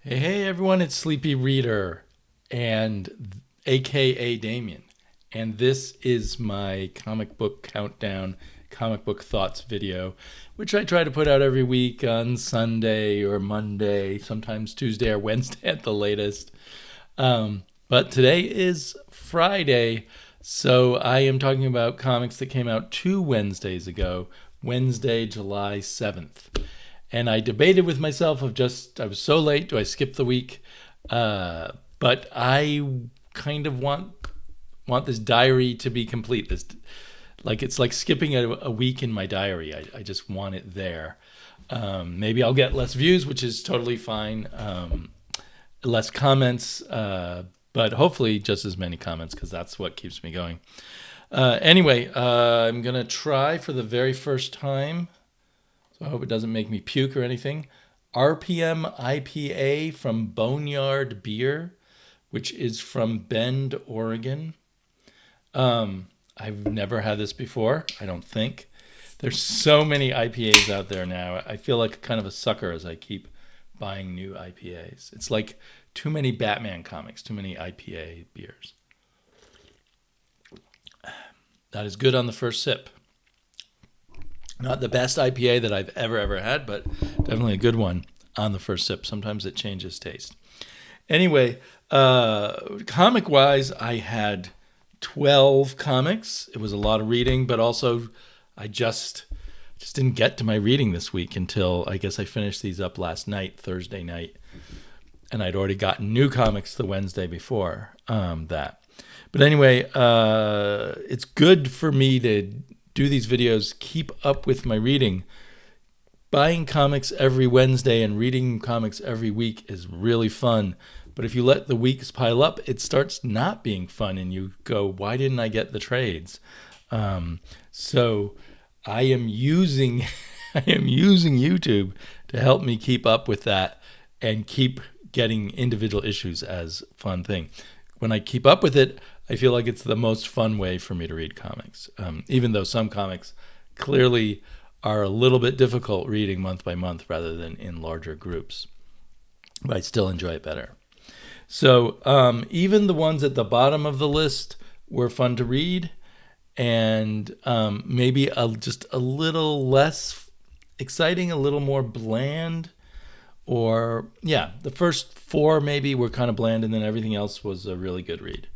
Hey everyone, it's Sleepy Reader and AKA Damien. And this is my comic book countdown, comic book thoughts video, which I try to put out every week on Sunday or Monday, sometimes Tuesday or Wednesday at the latest. But today is Friday, so I am talking about comics that came out 2 Wednesdays ago, Wednesday, July 7th. And I debated with myself I was so late, do I skip the week? But I kind of want this diary to be complete. It's like skipping a week in my diary. I just want it there. Maybe I'll get less views, which is totally fine. Less comments, but hopefully just as many comments because that's what keeps me going. Anyway, I'm going to try for the very first time. I hope it doesn't make me puke or anything. RPM IPA from Boneyard Beer, which is from Bend, Oregon. I've never had this before, I don't think. There's so many IPAs out there now. I feel like kind of a sucker as I keep buying new IPAs. It's like too many Batman comics, too many IPA beers. That is good on the first sip. Not the best IPA that I've ever had, but definitely a good one on the first sip. Sometimes it changes taste. Anyway, comic-wise, I had 12 comics. It was a lot of reading, but also I just didn't get to my reading this week until I guess I finished these up last night, Thursday night. And I'd already gotten new comics the Wednesday before that. But anyway, it's good for me to do these videos, keep up with my reading. Buying comics every Wednesday and reading comics every week is really fun. But if you let the weeks pile up, it starts not being fun and you go, why didn't I get the trades? So I am using YouTube to help me keep up with that and keep getting individual issues as a fun thing. When I keep up with it, I feel like it's the most fun way for me to read comics, even though some comics clearly are a little bit difficult reading month by month rather than in larger groups. But I still enjoy it better. So even the ones at the bottom of the list were fun to read and maybe just a little less exciting, a little more bland. Or, yeah, the first 4 maybe were kind of bland and then everything else was a really good read.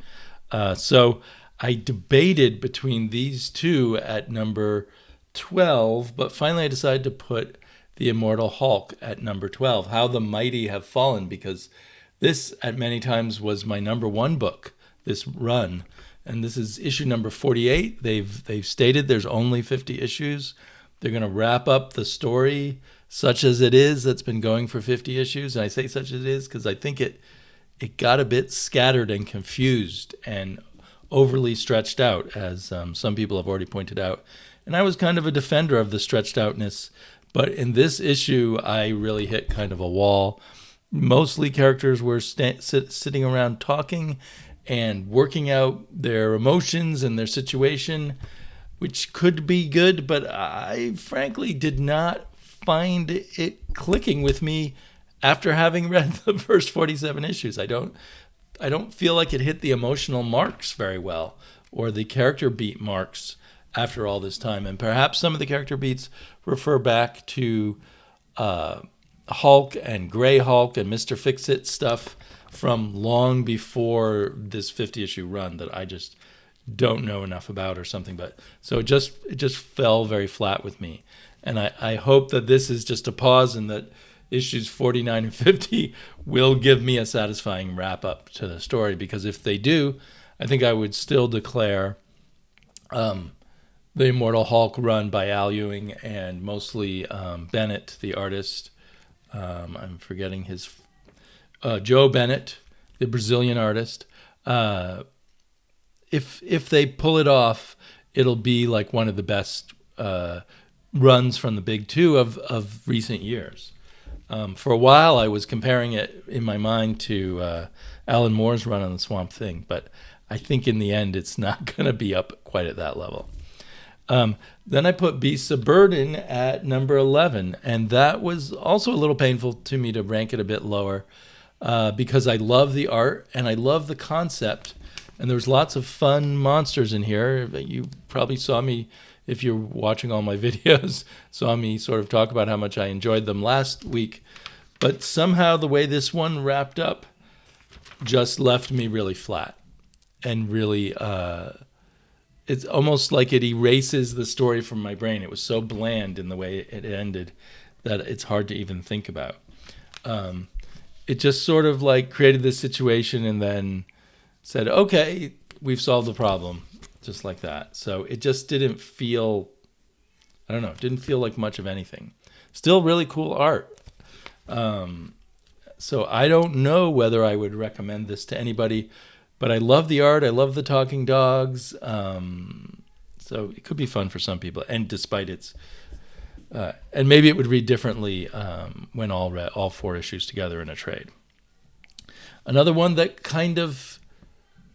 So I debated between these two at number 12, but finally I decided to put The Immortal Hulk at number 12, How the Mighty Have Fallen, because this at many times was my number 1 book, this run. And this is issue number 48. They've stated there's only 50 issues. They're going to wrap up the story such as it is that's been going for 50 issues. And I say such as it is because I think it got a bit scattered and confused and overly stretched out, as some people have already pointed out. And I was kind of a defender of the stretched outness. But in this issue, I really hit kind of a wall. Mostly characters were sitting around talking and working out their emotions and their situation, which could be good, but I frankly did not find it clicking with me after having read the first 47 issues. I don't feel like it hit the emotional marks very well or the character beat marks after all this time. And perhaps some of the character beats refer back to Hulk and Grey Hulk and Mr. Fix-It stuff from long before this 50-issue run that I just don't know enough about or something. But so it just fell very flat with me. And I hope that this is just a pause and that issues 49 and 50 will give me a satisfying wrap up to the story, because if they do, I think I would still declare the Immortal Hulk run by Al Ewing and mostly Bennett, the artist. I'm forgetting his Joe Bennett, the Brazilian artist. If they pull it off, it'll be like one of the best runs from the big two of recent years. For a while, I was comparing it in my mind to Alan Moore's run on the Swamp Thing, but I think in the end, it's not going to be up quite at that level. Then I put Beasts of Burden at number 11, and that was also a little painful to me to rank it a bit lower. because I love the art and I love the concept. And there's lots of fun monsters in here. You probably saw me, if you're watching all my videos, saw me sort of talk about how much I enjoyed them last week. But somehow the way this one wrapped up just left me really flat. And really, it's almost like it erases the story from my brain. It was so bland in the way it ended that it's hard to even think about. It just sort of like created this situation and then said, okay, we've solved the problem, just like that. So it just didn't feel, I don't know, it didn't feel like much of anything. Still really cool art. So I don't know whether I would recommend this to anybody, but I love the art. I love the talking dogs. So it could be fun for some people. And despite its, and maybe it would read differently when all 4 issues together in a trade. Another one that kind of,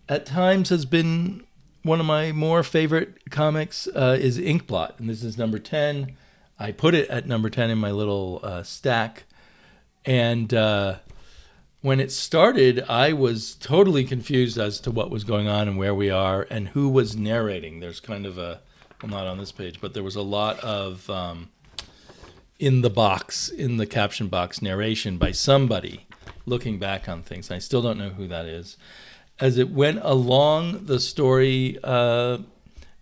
at times, has been one of my more favorite comics is Inkblot, and this is number 10. I put it at number 10 in my little stack, and when it started, I was totally confused as to what was going on and where we are and who was narrating. There's kind of a, well, not on this page, but there was a lot of in the caption box narration by somebody looking back on things. I still don't know who that is. As it went along, the story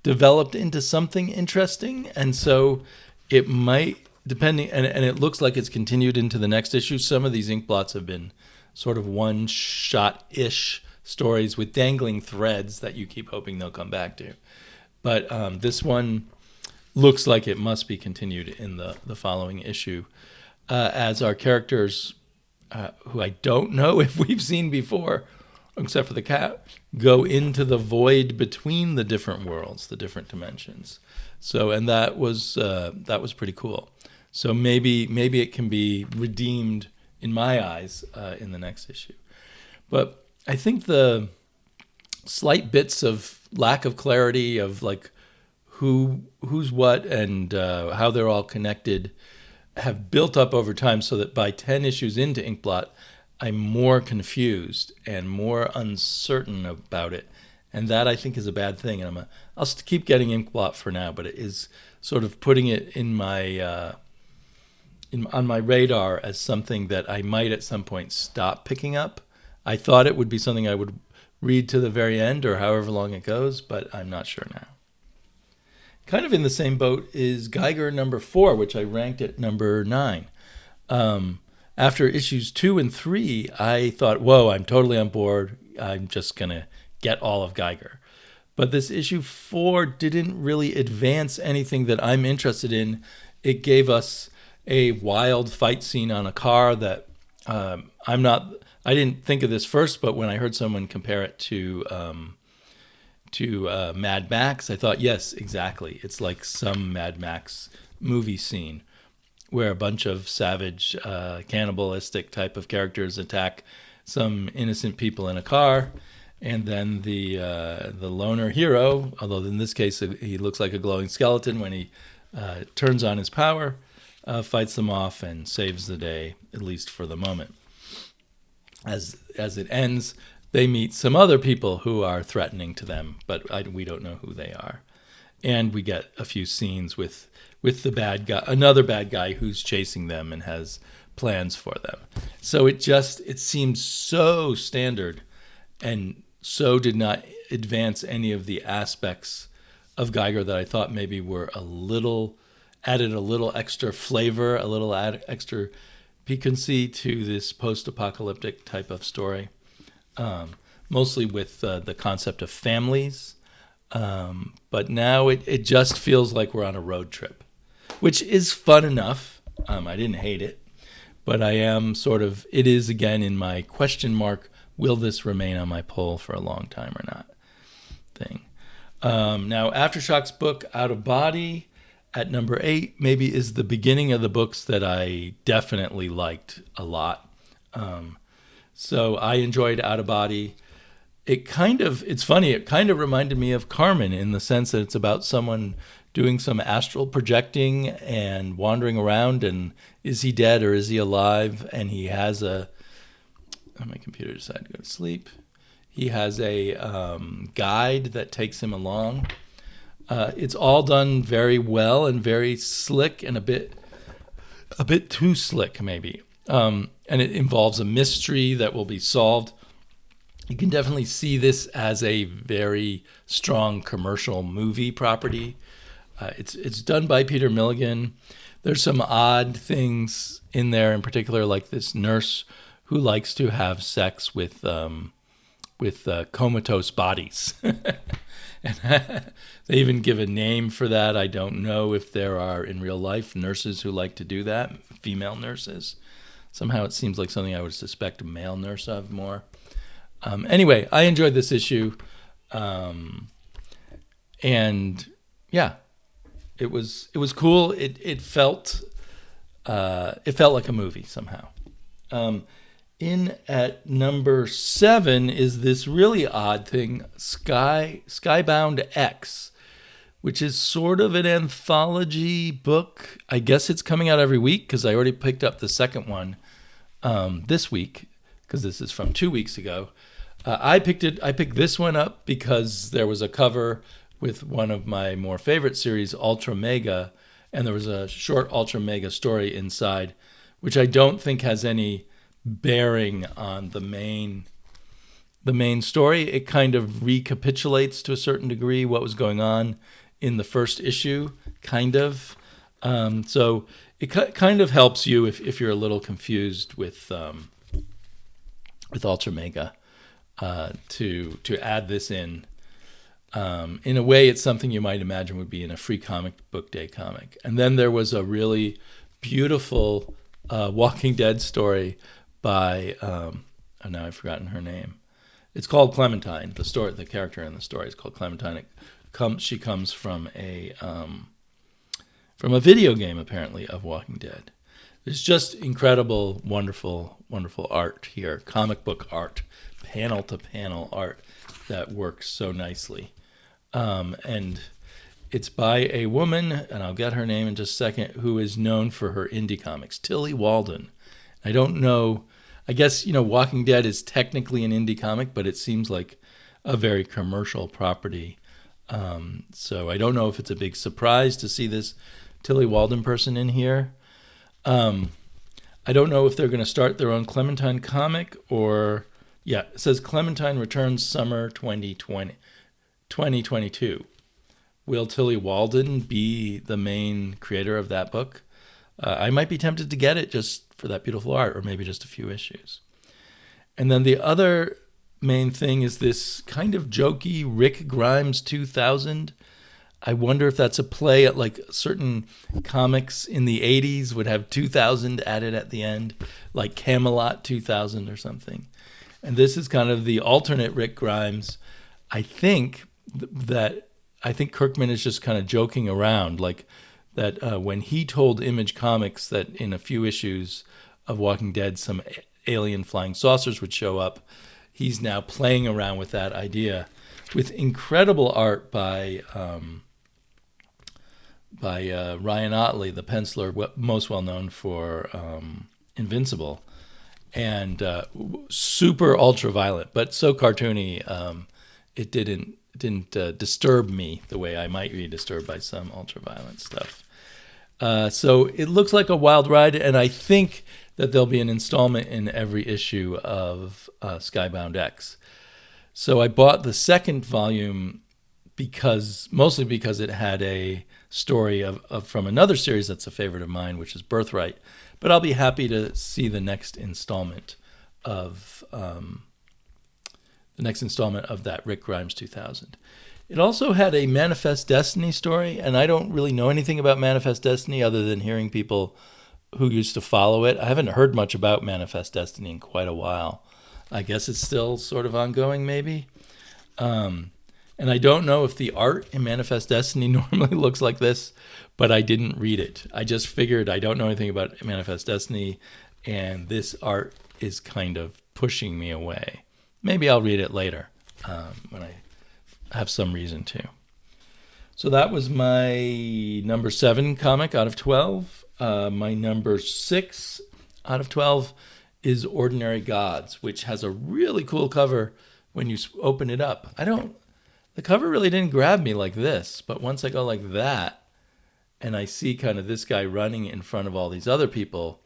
developed into something interesting, and so it might, depending, and it looks like it's continued into the next issue. Some of these ink blots have been sort of one-shot-ish stories with dangling threads that you keep hoping they'll come back to. But this one looks like it must be continued in the following issue, as our characters, who I don't know if we've seen before, except for the cat, go into the void between the different worlds, the different dimensions. So, and that was pretty cool. So maybe it can be redeemed in my eyes in the next issue. But I think the slight bits of lack of clarity of like who's what and how they're all connected have built up over time, so that by 10 issues into Inkblot, I'm more confused and more uncertain about it. And that, I think, is a bad thing. And I'll keep getting Inkblot for now, but it is sort of putting it in my on my radar as something that I might at some point stop picking up. I thought it would be something I would read to the very end or however long it goes, but I'm not sure now. Kind of in the same boat is Geiger number 4, which I ranked at number 9. After issues 2 and 3, I thought, whoa, I'm totally on board. I'm just going to get all of Geiger. But this issue 4 didn't really advance anything that I'm interested in. It gave us a wild fight scene on a car that I didn't think of this first, but when I heard someone compare it to Mad Max, I thought, yes, exactly. It's like some Mad Max movie scene where a bunch of savage, cannibalistic type of characters attack some innocent people in a car, and then the loner hero, although in this case he looks like a glowing skeleton when he turns on his power, fights them off and saves the day, at least for the moment. As it ends, they meet some other people who are threatening to them, but we don't know who they are. And we get a few scenes with the bad guy, another bad guy who's chasing them and has plans for them. So it seems so standard and so did not advance any of the aspects of Geiger that I thought maybe were added a little extra flavor, a little extra piquancy to this post-apocalyptic type of story. Mostly with the concept of families. But now it just feels like we're on a road trip, which is fun enough. I didn't hate it, but I am it is again in my question mark, will this remain on my poll for a long time or not thing. Now, Aftershock's book, Out of Body, at number 8, maybe is the beginning of the books that I definitely liked a lot. So I enjoyed Out of Body. It's funny, it kind of reminded me of Carmen in the sense that it's about someone doing some astral projecting and wandering around, and is he dead or is he alive? And he has My computer decided to go to sleep. He has a guide that takes him along. It's all done very well and very slick, and a bit too slick maybe. And it involves a mystery that will be solved. You can definitely see this as a very strong commercial movie property. It's done by Peter Milligan. There's some odd things in there, in particular, like this nurse who likes to have sex with comatose bodies. And they even give a name for that. I don't know if there are in real life nurses who like to do that, female nurses. Somehow it seems like something I would suspect a male nurse of more. Anyway, I enjoyed this issue. And yeah, it was cool. It felt like a movie somehow. In at number 7 is this really odd thing, Skybound X, which is sort of an anthology book. I guess it's coming out every week because I already picked up the second one this week, because this is from 2 weeks ago. I picked this one up because there was a cover with one of my more favorite series, Ultra Mega, and there was a short Ultra Mega story inside, which I don't think has any bearing on the main story. It kind of recapitulates to a certain degree what was going on in the first issue, kind of. So it kind of helps you if you're a little confused with Ultra Mega, to add this in. In a way, it's something you might imagine would be in a free comic book day comic. And then there was a really beautiful Walking Dead story by now I've forgotten her name. It's called Clementine. The character in the story is called Clementine. She comes from a video game, apparently, of Walking Dead. There's just incredible, wonderful, wonderful art here. Comic book art, panel to panel art that works so nicely. And it's by a woman, and I'll get her name in just a second, who is known for her indie comics, Tilly Walden. I don't know. I guess, Walking Dead is technically an indie comic, but it seems like a very commercial property. So I don't know if it's a big surprise to see this Tilly Walden person in here. I don't know if they're going to start their own Clementine comic or... Yeah, it says Clementine returns summer 2022. Will Tilly Walden be the main creator of that book? I might be tempted to get it just for that beautiful art, or maybe just a few issues. And then the other main thing is this kind of jokey Rick Grimes 2000. I wonder if that's a play at like certain comics in the 80s would have 2000 added at the end, like Camelot 2000 or something. And this is kind of the alternate Rick Grimes. I think Kirkman is just kind of joking around, like that when he told Image Comics that in a few issues of Walking Dead some alien flying saucers would show up, he's now playing around with that idea with incredible art by Ryan Ottley, the penciler most well known for Invincible, and super ultra-violent, but so cartoony it didn't disturb me the way I might be disturbed by some ultra-violent stuff. So it looks like a wild ride, and I think that there'll be an installment in every issue of Skybound X. So I bought the second volume mostly because it had a story from another series that's a favorite of mine, which is Birthright. But I'll be happy to see the next installment of that Rick Grimes 2000. It also had a Manifest Destiny story, and I don't really know anything about Manifest Destiny other than hearing people who used to follow it. I haven't heard much about Manifest Destiny in quite a while. I guess it's still sort of ongoing, maybe. And I don't know if the art in Manifest Destiny normally looks like this, but I didn't read it. I just figured I don't know anything about Manifest Destiny, and this art is kind of pushing me away. Maybe I'll read it later when I have some reason to. So that was my number 7 comic out of 12. My number 6 out of 12 is Ordinary Gods, which has a really cool cover when you open it up. The cover really didn't grab me like this, but once I go like that and I see kind of this guy running in front of all these other people,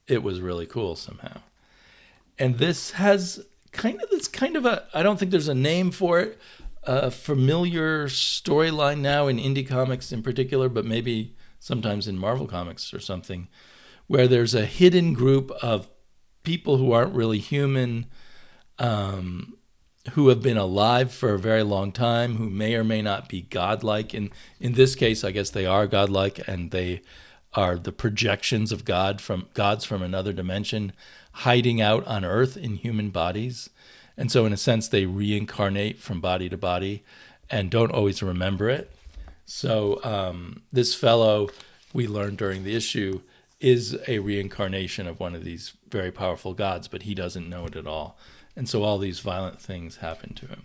it was really cool somehow. And this has kind of a, I don't think there's a name for it, a familiar storyline now in indie comics in particular, but maybe sometimes in Marvel Comics or something, where there's a hidden group of people who aren't really human, who have been alive for a very long time, who may or may not be godlike. In this case, I guess they are godlike, and they are the projections of gods from another dimension, hiding out on Earth in human bodies. And so in a sense, they reincarnate from body to body and don't always remember it. So this fellow, we learned during the issue, is a reincarnation of one of these very powerful gods, but he doesn't know it at all. And so all these violent things happen to him.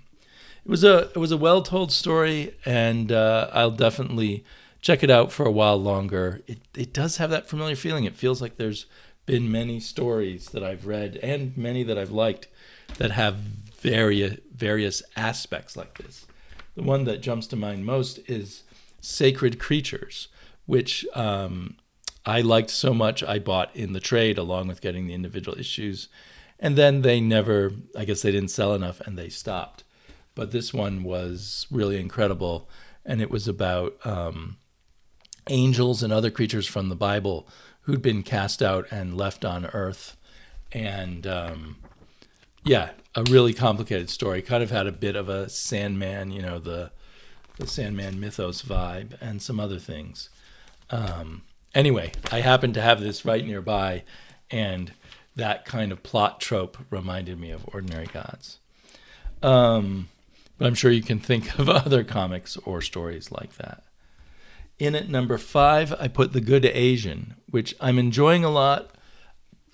It was a well-told story, and I'll definitely check it out for a while longer. It does have that familiar feeling. It feels like there's been many stories that I've read and many that I've liked that have various aspects like this. The one that jumps to mind most is Sacred Creatures, which I liked so much I bought in the trade along with getting the individual issues. And then they didn't sell enough and they stopped. But this one was really incredible. And it was about angels and other creatures from the Bible who'd been cast out and left on Earth. And a really complicated story. Kind of had a bit of a Sandman, the Sandman mythos vibe and some other things. Anyway, I happened to have this right nearby, and that kind of plot trope reminded me of Ordinary Gods. But I'm sure you can think of other comics or stories like that. In at number 5, I put The Good Asian, which I'm enjoying a lot.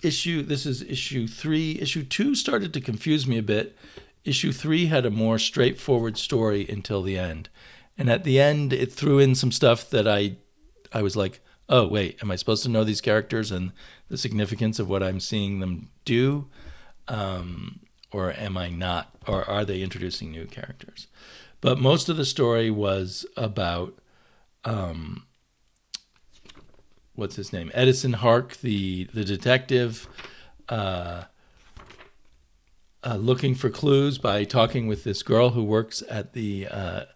This is issue 3. Issue 2 started to confuse me a bit. Issue 3 had a more straightforward story until the end. And at the end, it threw in some stuff that I was like, oh, wait, am I supposed to know these characters and the significance of what I'm seeing them do? Or am I not? Or are they introducing new characters? But most of the story was about, what's his name? Edison Hark, the detective, looking for clues by talking with this girl who works at the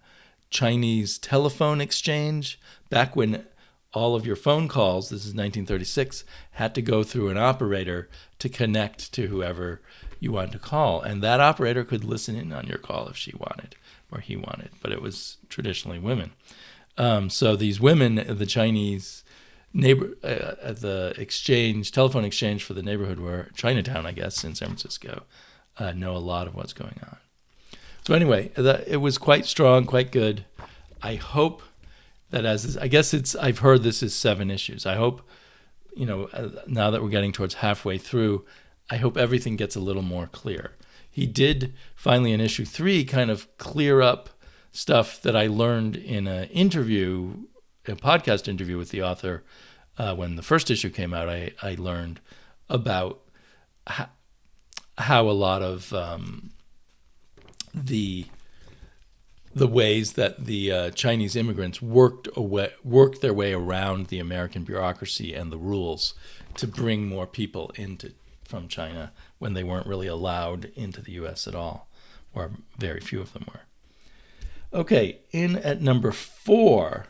Chinese telephone exchange back when all of your phone calls, this is 1936, had to go through an operator to connect to whoever you wanted to call. And that operator could listen in on your call if she wanted or he wanted, but it was traditionally women. So these women, the Chinese neighbor at the telephone exchange for the neighborhood where Chinatown, I guess, in San Francisco, know a lot of what's going on. So anyway, it was quite strong, quite good. I hope that I've heard this is 7 issues. I hope, now that we're getting towards halfway through, I hope everything gets a little more clear. He did finally in issue 3 kind of clear up stuff that I learned in a podcast interview with the author. When the first issue came out, I learned about how a lot of the ways that the Chinese immigrants worked their way around the American bureaucracy and the rules to bring more people from China when they weren't really allowed into the U.S. at all, or very few of them were. Okay, in at number 4,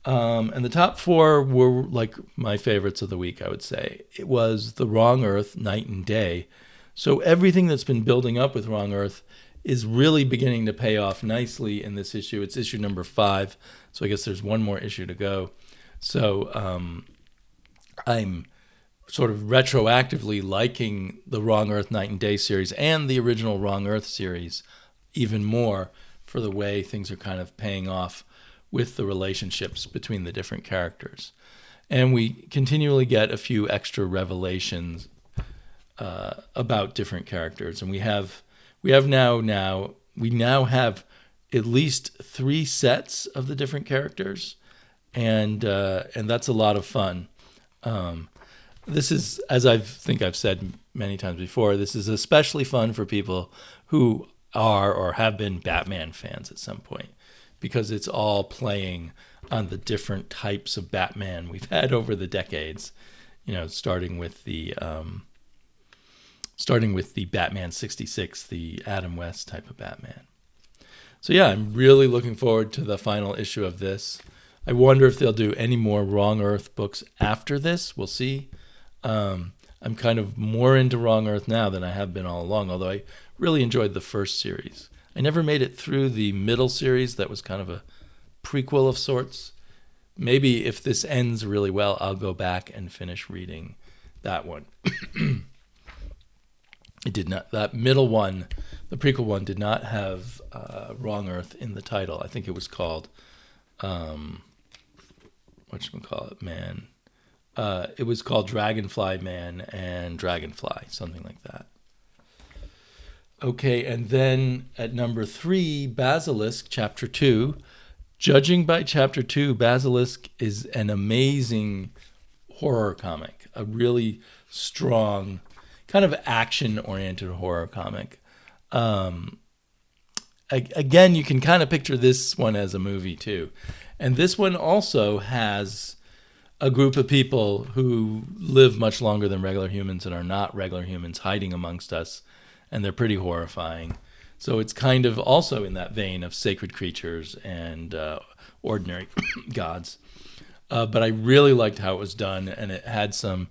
and the top 4 were like my favorites of the week, I would say. It was The Wrong Earth, Night and Day. So everything that's been building up with Wrong Earth is really beginning to pay off nicely in this issue. It's issue number 5, so I guess there's one more issue to go. So I'm sort of retroactively liking the Wrong Earth Night and Day series and the original Wrong Earth series even more for the way things are kind of paying off with the relationships between the different characters. And we continually get a few extra revelations about different characters. And we now have at least 3 sets of the different characters, and that's a lot of fun. This is, as I've said many times before, this is especially fun for people who are or have been Batman fans at some point, because it's all playing on the different types of Batman we've had over the decades. You know, starting with the Batman '66, the Adam West type of Batman. So yeah, I'm really looking forward to the final issue of this. I wonder if they'll do any more Wrong Earth books after this. We'll see. I'm kind of more into Wrong Earth now than I have been all along, although I really enjoyed the first series. I never made it through the middle series that was kind of a prequel of sorts. Maybe if this ends really well, I'll go back and finish reading that one. It did not. That middle one, the prequel one, did not have Wrong Earth in the title. I think it was called, whatchamacallit, man. It was called Dragonfly Man and Dragonfly, something like that. Okay, and then at number 3, Basilisk, Chapter 2. Judging by Chapter 2, Basilisk is an amazing horror comic, a really strong, kind of action-oriented horror comic. Again, you can kind of picture this one as a movie, too. And this one also has a group of people who live much longer than regular humans and are not regular humans hiding amongst us, and they're pretty horrifying. So it's kind of also in that vein of sacred creatures and ordinary gods. But I really liked how it was done, and it had some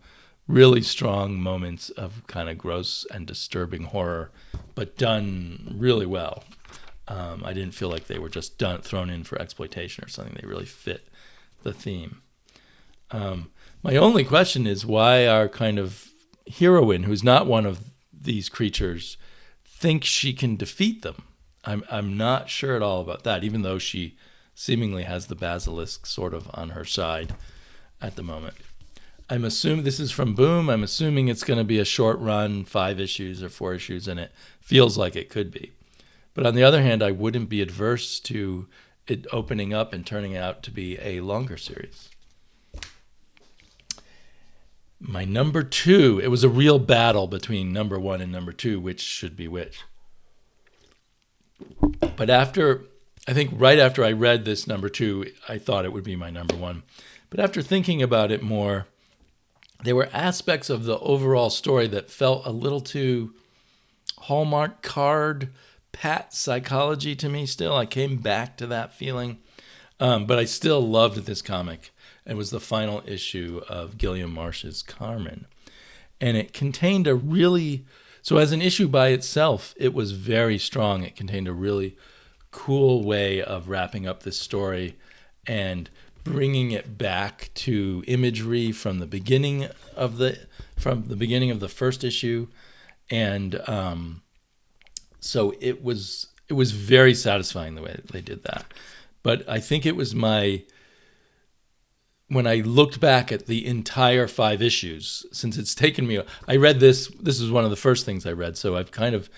really strong moments of kind of gross and disturbing horror, but done really well. I didn't feel like they were just thrown in for exploitation or something. They really fit the theme. My only question is why our kind of heroine, who's not one of these creatures, thinks she can defeat them. I'm not sure at all about that, even though she seemingly has the basilisk sort of on her side at the moment. I'm assuming this is from Boom. I'm assuming it's going to be a short run, 5 issues or 4 issues, and it feels like it could be. But on the other hand, I wouldn't be adverse to it opening up and turning out to be a longer series. My number 2, it was a real battle between number 1 and number 2, which should be which. But I think right after I read this number 2, I thought it would be my number 1. But after thinking about it more, there were aspects of the overall story that felt a little too Hallmark card, pat psychology to me still. I came back to that feeling. But I still loved this comic. It was the final issue of Gilliam Marsh's Carmen. And it contained so as an issue by itself, it was very strong. It contained a really cool way of wrapping up this story and bringing it back to imagery from the beginning of the first issue. And so it was very satisfying the way that they did that. But I think it was when I looked back at the entire 5 issues, since it's taken me, I read this is one of the first things I read, so I've kind of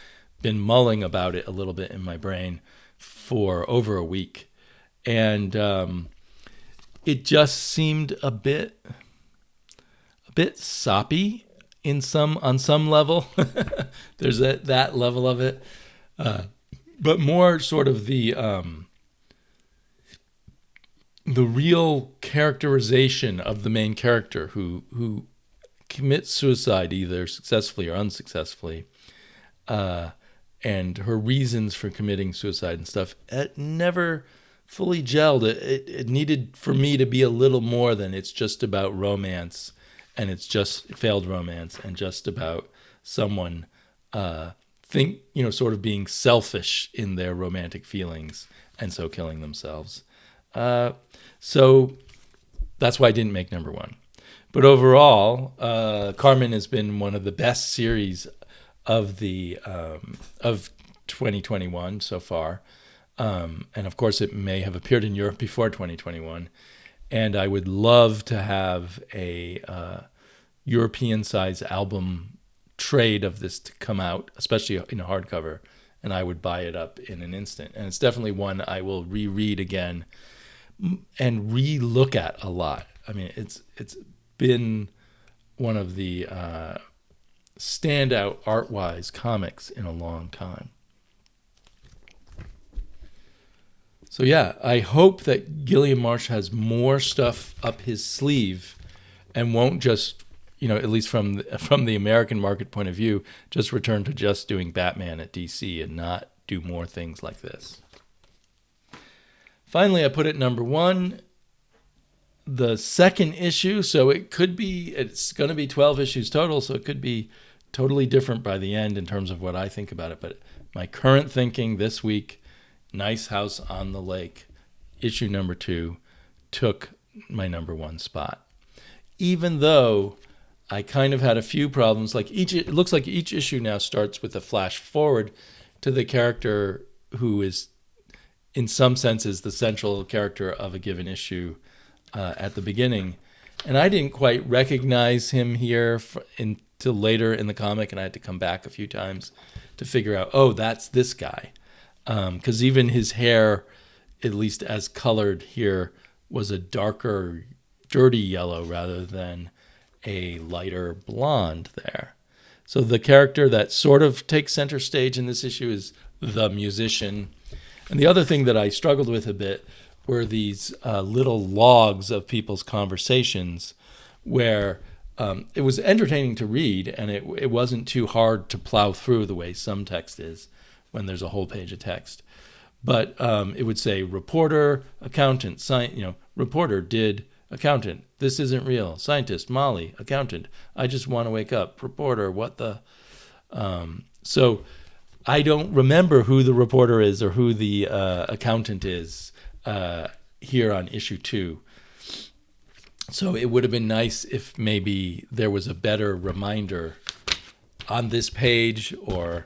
been mulling about it a little bit in my brain for over a week. And it just seemed a bit soppy on some level. There's that level of it. But more sort of the real characterization of the main character who commits suicide either successfully or unsuccessfully, and her reasons for committing suicide and stuff, it never fully gelled. It needed for me to be a little more than it's just about romance, and it's just failed romance, and just about someone sort of being selfish in their romantic feelings and so killing themselves. So that's why I didn't make number 1. But overall, Carmen has been one of the best series of 2021 so far. And of course, it may have appeared in Europe before 2021. And I would love to have a European size album trade of this to come out, especially in a hardcover, and I would buy it up in an instant. And it's definitely one I will reread again and re-look at a lot. I mean, it's been one of the standout art-wise comics in a long time. So yeah, I hope that Gilliam Marsh has more stuff up his sleeve and won't just, at least from the American market point of view, just return to just doing Batman at DC and not do more things like this. Finally, I put it number 1, the second issue. So it's going to be 12 issues total, so it could be totally different by the end in terms of what I think about it. But my current thinking this week, Nice House on the Lake, issue number 2, took my number 1 spot. Even though I kind of had a few problems, it looks like each issue now starts with a flash forward to the character who is, in some senses, the central character of a given issue at the beginning. And I didn't quite recognize him here until later in the comic, and I had to come back a few times to figure out, oh, that's this guy. Because even his hair, at least as colored here, was a darker, dirty yellow rather than a lighter blonde there. So the character that sort of takes center stage in this issue is the musician. And the other thing that I struggled with a bit were these little logs of people's conversations where it was entertaining to read, and it wasn't too hard to plow through the way some text is when there's a whole page of text. But it would say reporter, accountant, reporter did, accountant, this isn't real, scientist, Molly, accountant, I just want to wake up, reporter, what the... So I don't remember who the reporter is or who the accountant is here on issue 2. So it would have been nice if maybe there was a better reminder on this page or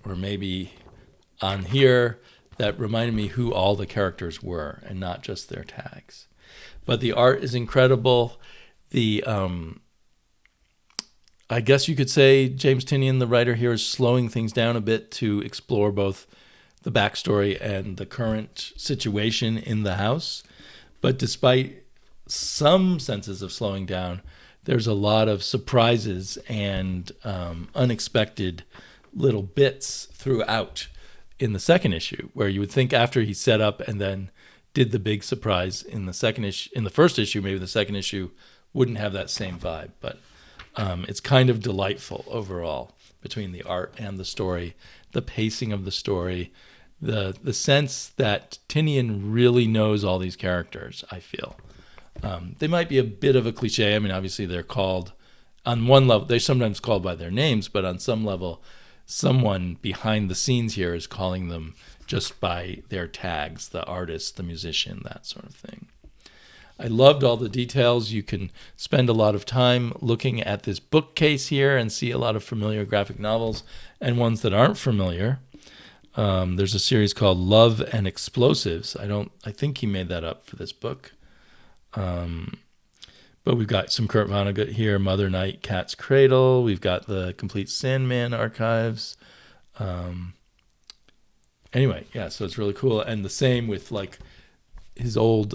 maybe on here that reminded me who all the characters were and not just their tags. But the art is incredible. I guess you could say James Tynion, the writer here, is slowing things down a bit to explore both the backstory and the current situation in the house. But despite some senses of slowing down, there's a lot of surprises and unexpected little bits throughout in the second issue, where you would think after he set up and then did the big surprise in the first issue, maybe the second issue wouldn't have that same vibe. But it's kind of delightful overall between the art and the story, the pacing of the story, the sense that Tynion really knows all these characters, I feel. They might be a bit of a cliche. I mean, obviously they're called, on one level, they're sometimes called by their names, but on some level, someone behind the scenes here is calling them just by their tags, the artist, the musician, that sort of thing. I loved all the details. You can spend a lot of time looking at this bookcase here and see a lot of familiar graphic novels and ones that aren't familiar. There's a series called Love and Explosives. I think he made that up for this book. But we've got some Kurt Vonnegut here, Mother Night, Cat's Cradle. We've got the complete Sandman archives. Anyway, yeah, so it's really cool. And the same with like his old,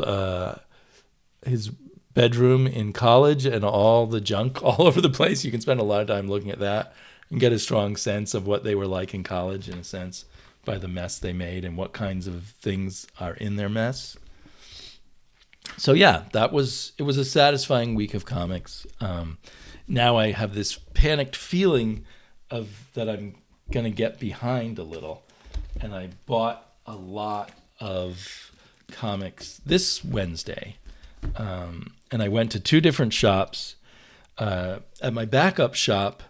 his bedroom in college and all the junk all over the place. You can spend a lot of time looking at that and get a strong sense of what they were like in college, in a sense, by the mess they made and what kinds of things are in their mess. So yeah, it was a satisfying week of comics. Now I have this panicked feeling that I'm going to get behind a little. And I bought a lot of comics this Wednesday. And I went to 2 different shops. At my backup shop,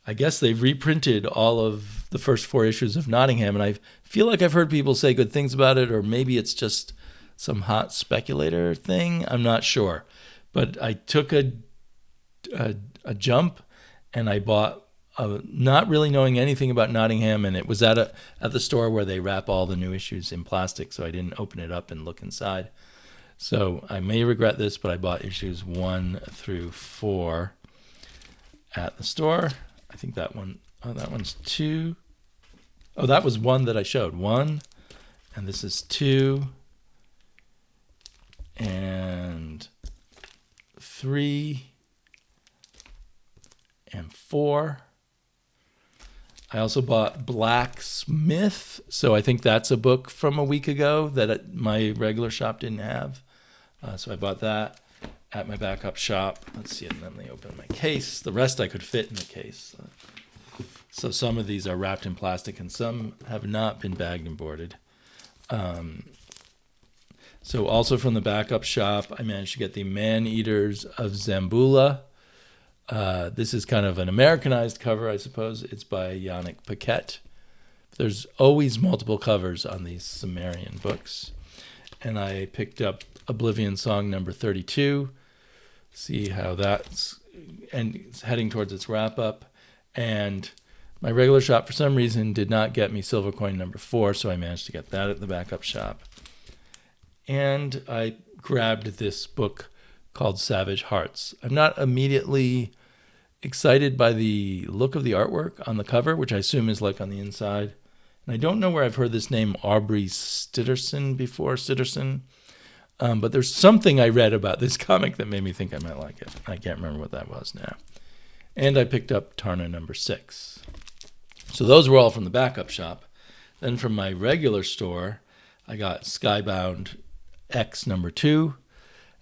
I guess they've reprinted all of the first 4 issues of Nottingham. And I feel like I've heard people say good things about it, or maybe it's just some hot speculator thing. I'm not sure. But I took a jump and I bought, not really knowing anything about Nottingham, and it was at the store where they wrap all the new issues in plastic, so I didn't open it up and look inside. So I may regret this, but I bought issues 1 through 4 at the store. I think that one's 2. Oh, that was 1 that I showed. 1, and this is 2, and 3, and 4. I also bought Blacksmith, so I think that's a book from a week ago that my regular shop didn't have. So I bought that at my backup shop. Let's see, and then they open my case. The rest I could fit in the case. So some of these are wrapped in plastic and some have not been bagged and boarded. So also from the backup shop, I managed to get the Man-Eaters of Zamboula. This is kind of an Americanized cover, I suppose. It's by Yannick Paquette. There's always multiple covers on these Sumerian books. And I picked up Oblivion Song number 32. See how that's and it's heading towards its wrap-up. And my regular shop, for some reason, did not get me Silver Coin number 4, so I managed to get that at the backup shop. And I grabbed this book called Savage Hearts. I'm not immediately excited by the look of the artwork on the cover, which I assume is like on the inside. And I don't know where I've heard this name Aubrey Stitterson before, but there's something I read about this comic that made me think I might like it. I can't remember what that was now. And I picked up Tarna number 6. So those were all from the backup shop. Then from my regular store, I got Skybound X number 2.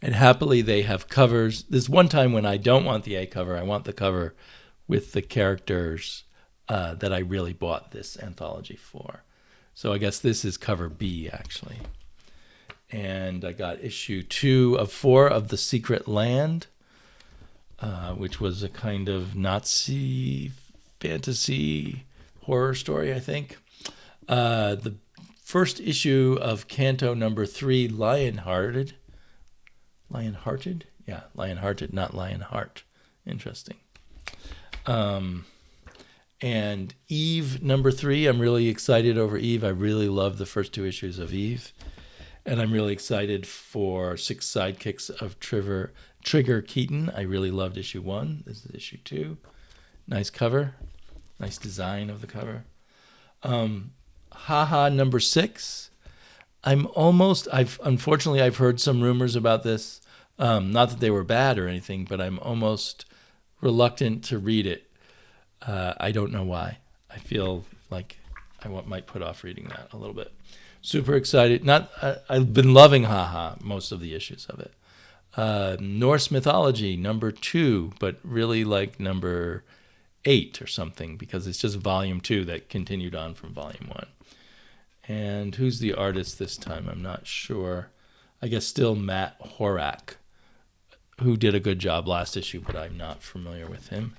And happily, they have covers. There's one time when I don't want the A cover. I want the cover with the characters that I really bought this anthology for. So I guess this is cover B, actually. And I got issue 2 of 4 of The Secret Land, which was a kind of Nazi fantasy horror story, I think. The first issue of Canto number 3, Lionhearted. Yeah, Lionhearted, not Lionheart. Interesting. And Eve number 3, I'm really excited over Eve. I really love the first 2 issues of Eve. And I'm really excited for 6 Sidekicks of Trigger Keaton. I really loved issue 1. This is issue 2. Nice cover. Nice design of the cover. Haha number 6. Unfortunately, I've heard some rumors about this. Not that they were bad or anything, but I'm almost reluctant to read it. I don't know why. I feel like I might put off reading that a little bit. Super excited. I've been loving Haha, most of the issues of it. Norse Mythology, number 2, but really like number 8 or something, because it's just volume 2 that continued on from volume 1. And who's the artist this time? I'm not sure. I guess still Matt Horak, who did a good job last issue, but I'm not familiar with him.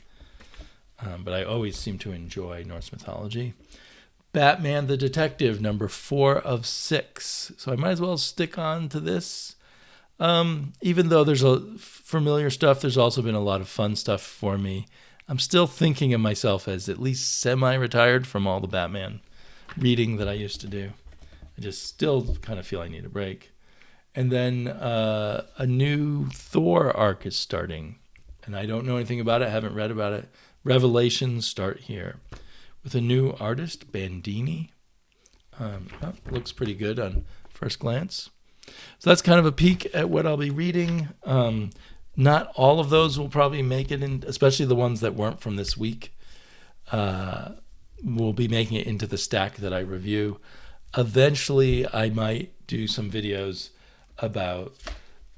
But I always seem to enjoy Norse mythology. Batman the Detective, number 4 of 6. So I might as well stick on to this. Even though there's a familiar stuff, there's also been a lot of fun stuff for me. I'm still thinking of myself as at least semi-retired from all the Batman reading that I used to do. I just still kind of feel I need a break. And then a new Thor arc is starting. And I don't know anything about it. I haven't read about it. Revelations start here with a new artist, Bandini. Looks pretty good on first glance. So that's kind of a peek at what I'll be reading. Not all of those will probably make it in, especially the ones that weren't from this week. Will be making it into the stack that I review. Eventually, I might do some videos about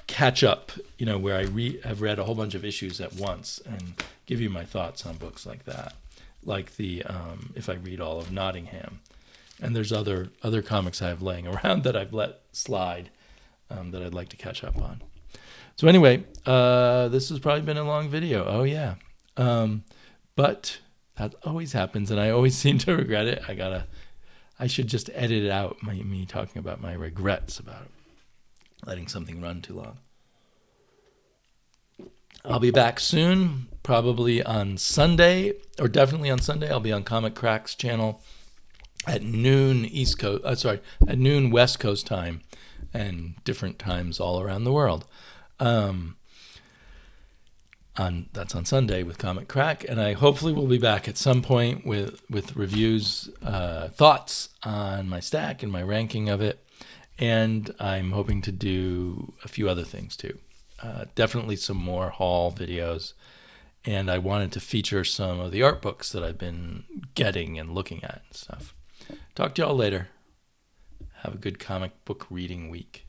catch up, where I have read a whole bunch of issues at once and give you my thoughts on books like that. Like the if I read all of Nottingham. And there's other comics I have laying around that I've let slide that I'd like to catch up on. So anyway, this has probably been a long video. Oh yeah. But that always happens and I always seem to regret it. I should just edit out me talking about my regrets about letting something run too long. I'll be back soon, probably on Sunday, or definitely on Sunday. I'll be on ComicKkrakk's channel at noon at noon West Coast time, and different times all around the world. That's on Sunday with ComicKkrakk, and I hopefully will be back at some point with reviews, thoughts on my stack and my ranking of it, and I'm hoping to do a few other things too. Definitely some more haul videos And I wanted to feature some of the art books that I've been getting and looking at and stuff. Talk to y'all later. Have a good comic book reading week.